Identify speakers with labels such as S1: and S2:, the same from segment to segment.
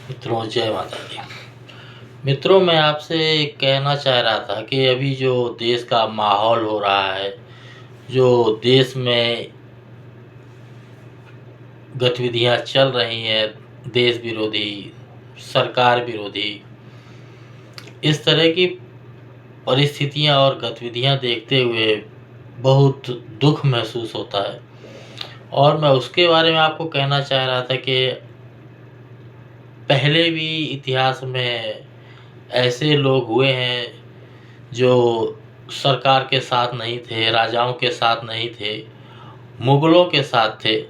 S1: मित्रों, जय माता दी। मित्रों, मैं आपसे कहना चाह रहा था कि अभी जो देश का माहौल हो रहा है, जो देश में गतिविधियाँ चल रही हैं, देश विरोधी, सरकार विरोधी, इस तरह की परिस्थितियाँ और गतिविधियाँ देखते हुए बहुत दुःख महसूस होता है। और मैं उसके बारे में आपको कहना चाह रहा था कि पहले भी इतिहास में ऐसे लोग हुए हैं जो सरकार के साथ नहीं थे, राजाओं के साथ नहीं थे, मुग़लों के साथ थे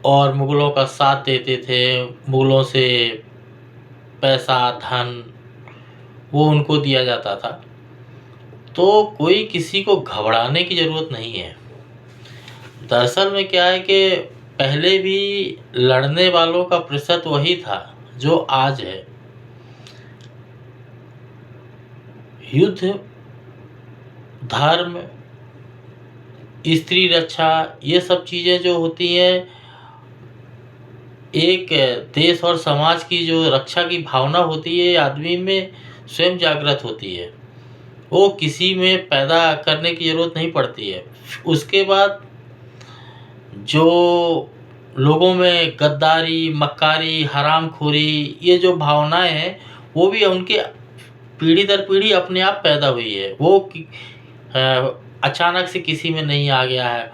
S1: और मुग़लों का साथ देते थे। मुग़लों से पैसा, धन वो उनको दिया जाता था। तो कोई किसी को घबराने की ज़रूरत नहीं है। दरअसल में क्या है कि पहले भी लड़ने वालों का प्रतिशत वही था जो आज है। युद्ध, धर्म, स्त्री रक्षा, ये सब चीज़ें जो होती हैं, एक देश और समाज की जो रक्षा की भावना होती है, आदमी में स्वयं जागृत होती है। वो किसी में पैदा करने की ज़रूरत नहीं पड़ती है। उसके बाद जो लोगों में गद्दारी, मक्कारी, हरामखोरी, ये जो भावनाएँ हैं, वो भी उनके पीढ़ी दर पीढ़ी अपने आप पैदा हुई है। वो अचानक से किसी में नहीं आ गया है।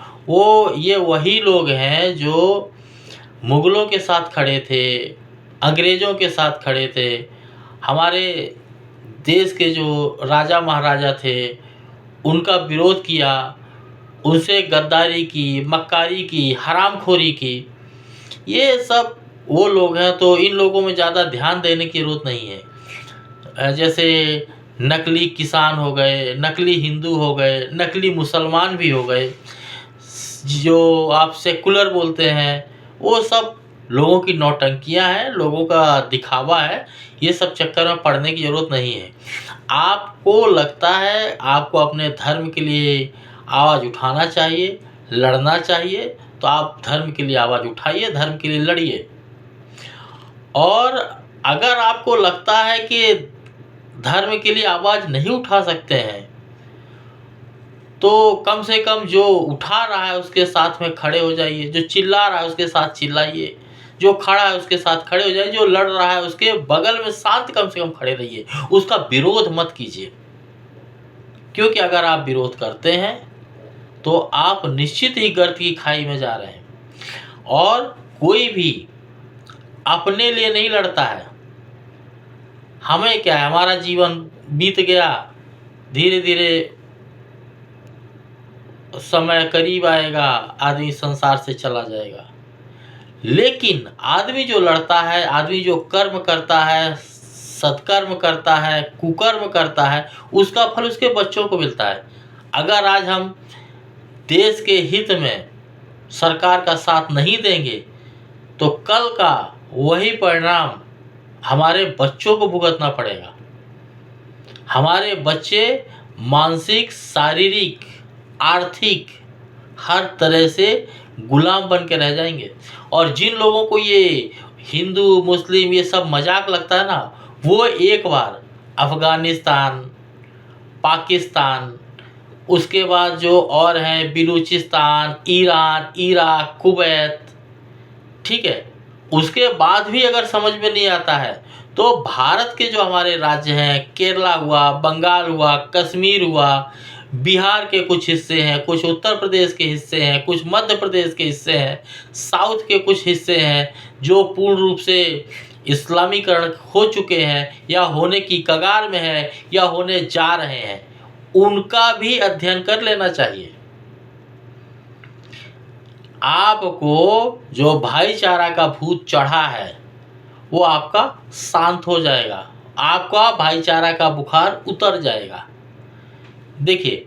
S1: ये वही लोग हैं जो मुग़लों के साथ खड़े थे, अंग्रेज़ों के साथ खड़े थे। हमारे देश के जो राजा महाराजा थे, उनका विरोध किया, उनसे गद्दारी की, मक्कारी की, हरामखोरी की। ये सब वो लोग हैं, तो इन लोगों में ज़्यादा ध्यान देने की ज़रूरत नहीं है। जैसे नकली किसान हो गए, नकली हिंदू हो गए, नकली मुसलमान भी हो गए, जो आप सेकुलर बोलते हैं, वो सब लोगों की नौटंकियाँ हैं, लोगों का दिखावा है। ये सब चक्कर में पड़ने की ज़रूरत नहीं है। आपको लगता है आपको अपने धर्म के लिए आवाज़ उठाना चाहिए, लड़ना चाहिए, तो आप धर्म के लिए आवाज़ उठाइए, धर्म के लिए लड़िए। और अगर आपको लगता है कि धर्म के लिए आवाज़ नहीं उठा सकते हैं, तो कम से कम जो उठा रहा है उसके साथ में खड़े हो जाइए, जो चिल्ला रहा है उसके साथ चिल्लाइए, जो खड़ा है उसके साथ खड़े हो जाइए, जो लड़ रहा है उसके बगल में शांत कम से कम खड़े रहिए, उसका विरोध मत कीजिए। क्योंकि अगर आप विरोध करते हैं, तो आप निश्चित ही गर्त की खाई में जा रहे हैं। और कोई भी अपने लिए नहीं लड़ता है। हमें क्या है, हमारा जीवन बीत गया, धीरे-धीरे समय करीब आएगा, आदमी संसार से चला जाएगा। लेकिन आदमी जो लड़ता है, आदमी जो कर्म करता है, सत्कर्म करता है, कुकर्म करता है, उसका फल उसके बच्चों को मिलता है। अगर आज हम देश के हित में सरकार का साथ नहीं देंगे, तो कल का वही परिणाम हमारे बच्चों को भुगतना पड़ेगा। हमारे बच्चे मानसिक, शारीरिक, आर्थिक हर तरह से गुलाम बन के रह जाएंगे। और जिन लोगों को ये हिंदू, मुस्लिम ये सब मजाक लगता है ना, वो एक बार अफ़गानिस्तान, पाकिस्तान, उसके बाद जो और हैं बिलूचिस्तान, ईरान, इराक, कुवैत, ठीक है, उसके बाद भी अगर समझ में नहीं आता है, तो भारत के जो हमारे राज्य हैं, केरला हुआ, बंगाल हुआ, कश्मीर हुआ, बिहार के कुछ हिस्से हैं, कुछ उत्तर प्रदेश के हिस्से हैं, कुछ मध्य प्रदेश के हिस्से हैं, साउथ के कुछ हिस्से हैं, जो पूर्ण रूप से इस्लामीकरण हो चुके हैं या होने की कगार में हैं या होने जा रहे हैं, उनका भी अध्ययन कर लेना चाहिए। आपको जो भाईचारा का भूत चढ़ा है, वो आपका शांत हो जाएगा, आपका भाईचारा का बुखार उतर जाएगा। देखिए,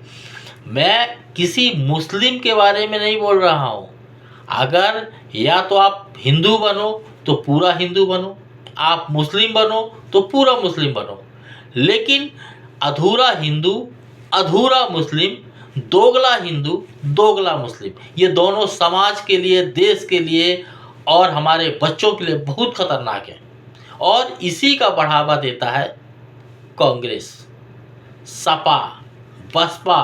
S1: मैं किसी मुस्लिम के बारे में नहीं बोल रहा हूँ। अगर या तो आप हिंदू बनो तो पूरा हिंदू बनो, आप मुस्लिम बनो तो पूरा मुस्लिम बनो। लेकिन अधूरा हिंदू, अधूरा मुस्लिम, दोगला हिंदू, दोगला मुस्लिम, ये दोनों समाज के लिए, देश के लिए और हमारे बच्चों के लिए बहुत खतरनाक है। और इसी का बढ़ावा देता है कांग्रेस, सपा, बसपा।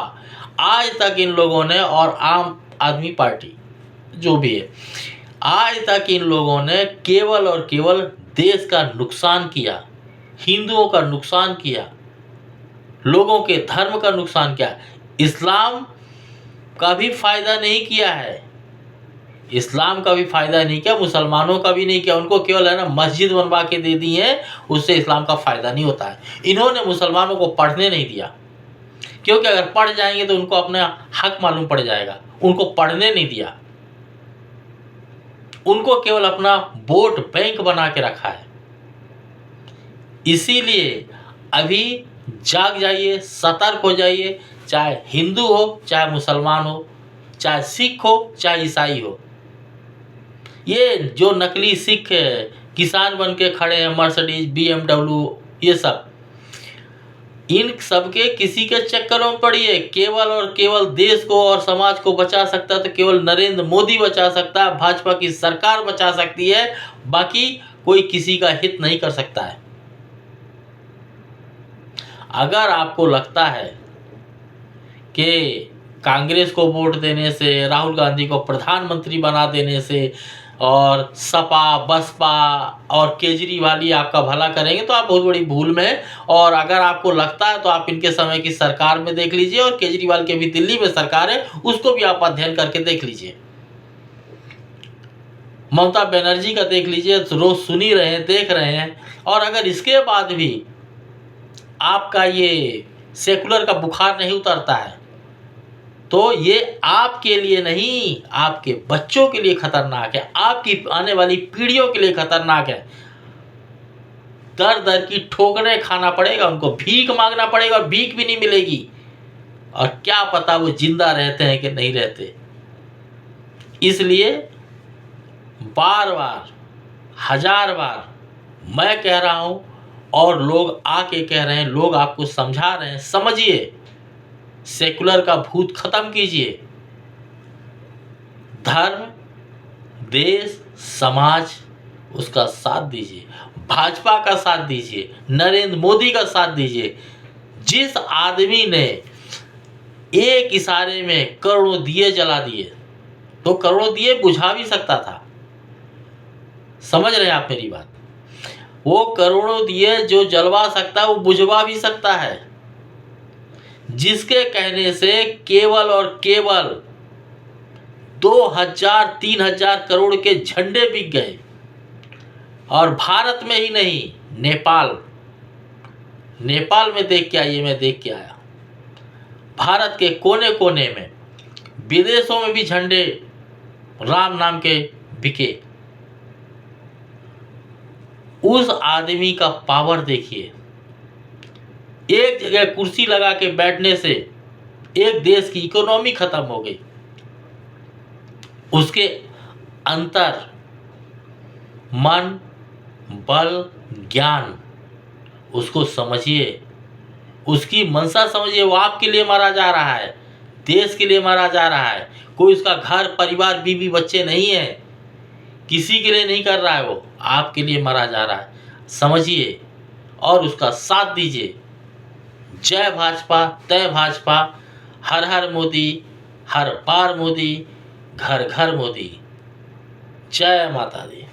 S1: आज तक इन लोगों ने, और आम आदमी पार्टी जो भी है, आज तक इन लोगों ने केवल और केवल देश का नुकसान किया, हिंदुओं का नुकसान किया, लोगों के धर्म का नुकसान किया। इस्लाम का भी फायदा नहीं किया है, इस्लाम का भी फायदा नहीं किया, मुसलमानों का भी नहीं किया। उनको केवल है ना मस्जिद बनवा के दे दी है, उससे इस्लाम का फायदा नहीं होता है। इन्होंने मुसलमानों को पढ़ने नहीं दिया, क्योंकि अगर पढ़ जाएंगे तो उनको अपना हक मालूम पड़ जाएगा। उनको पढ़ने नहीं दिया, उनको केवल अपना वोट बैंक बना के रखा है। इसीलिए अभी जाग जाइए, सतर्क हो जाइए, चाहे हिंदू हो, चाहे मुसलमान हो, चाहे सिख हो, चाहे ईसाई हो। ये जो नकली सिख किसान बन के खड़े हैं, मर्सिडीज, BMW, ये सब, इन सबके किसी के चक्करों में पड़िए। केवल और केवल देश को और समाज को बचा सकता है तो केवल नरेंद्र मोदी बचा सकता है, भाजपा की सरकार बचा सकती है, बाकी कोई किसी का हित नहीं कर सकता है। अगर आपको लगता है कि कांग्रेस को वोट देने से, राहुल गांधी को प्रधानमंत्री बना देने से, और सपा, बसपा और केजरीवाल ही आपका भला करेंगे, तो आप बहुत बड़ी भूल में हैं। और अगर आपको लगता है तो आप इनके समय की सरकार में देख लीजिए, और केजरीवाल के भी दिल्ली में सरकार है, उसको भी आप अध्ययन करके देख लीजिए। ममता बनर्जी का देख लीजिए, रोज सुन ही रहे हैं, देख रहे हैं। और अगर इसके बाद भी आपका ये सेकुलर का बुखार नहीं उतरता है तो ये आपके लिए नहीं, आपके बच्चों के लिए खतरनाक है, आपकी आने वाली पीढ़ियों के लिए खतरनाक है। दर दर की ठोकरें खाना पड़ेगा, उनको भीख मांगना पड़ेगा, और भीख भी नहीं मिलेगी। और क्या पता वो जिंदा रहते हैं कि नहीं रहते। इसलिए बार बार, हजार बार मैं कह रहा हूं, और लोग आके कह रहे हैं, लोग आपको समझा रहे हैं, समझिए, सेकुलर का भूत खत्म कीजिए। धर्म, देश, समाज, उसका साथ दीजिए, भाजपा का साथ दीजिए, नरेंद्र मोदी का साथ दीजिए। जिस आदमी ने एक इशारे में करोड़ों दिए जला दिए, तो करोड़ों दिए बुझा भी सकता था। समझ रहे हैं आप मेरी बात? वो करोड़ों दिए जो जलवा सकता है, वो बुझवा भी सकता है। जिसके कहने से केवल और केवल 2000-3000 करोड़ के झंडे बिक गए। और भारत में ही नहीं, नेपाल में देख के आइए, मैं देख के आया। भारत के कोने कोने में, विदेशों में भी झंडे राम नाम के बिके। उस आदमी का पावर देखिए। एक जगह कुर्सी लगा के बैठने से एक देश की इकोनॉमी खत्म हो गई। उसके अंतर, मन, बल, ज्ञान, उसको समझिए, उसकी मंशा समझिए। वो आपके लिए मारा जा रहा है, देश के लिए मारा जा रहा है। कोई उसका घर परिवार, बीवी बच्चे नहीं है, किसी के लिए नहीं कर रहा है, वो आपके लिए मारा जा रहा है। समझिए और उसका साथ दीजिए। जय भाजपा, तय भाजपा, हर हर मोदी, हर बार मोदी, घर घर मोदी। जय माता दी।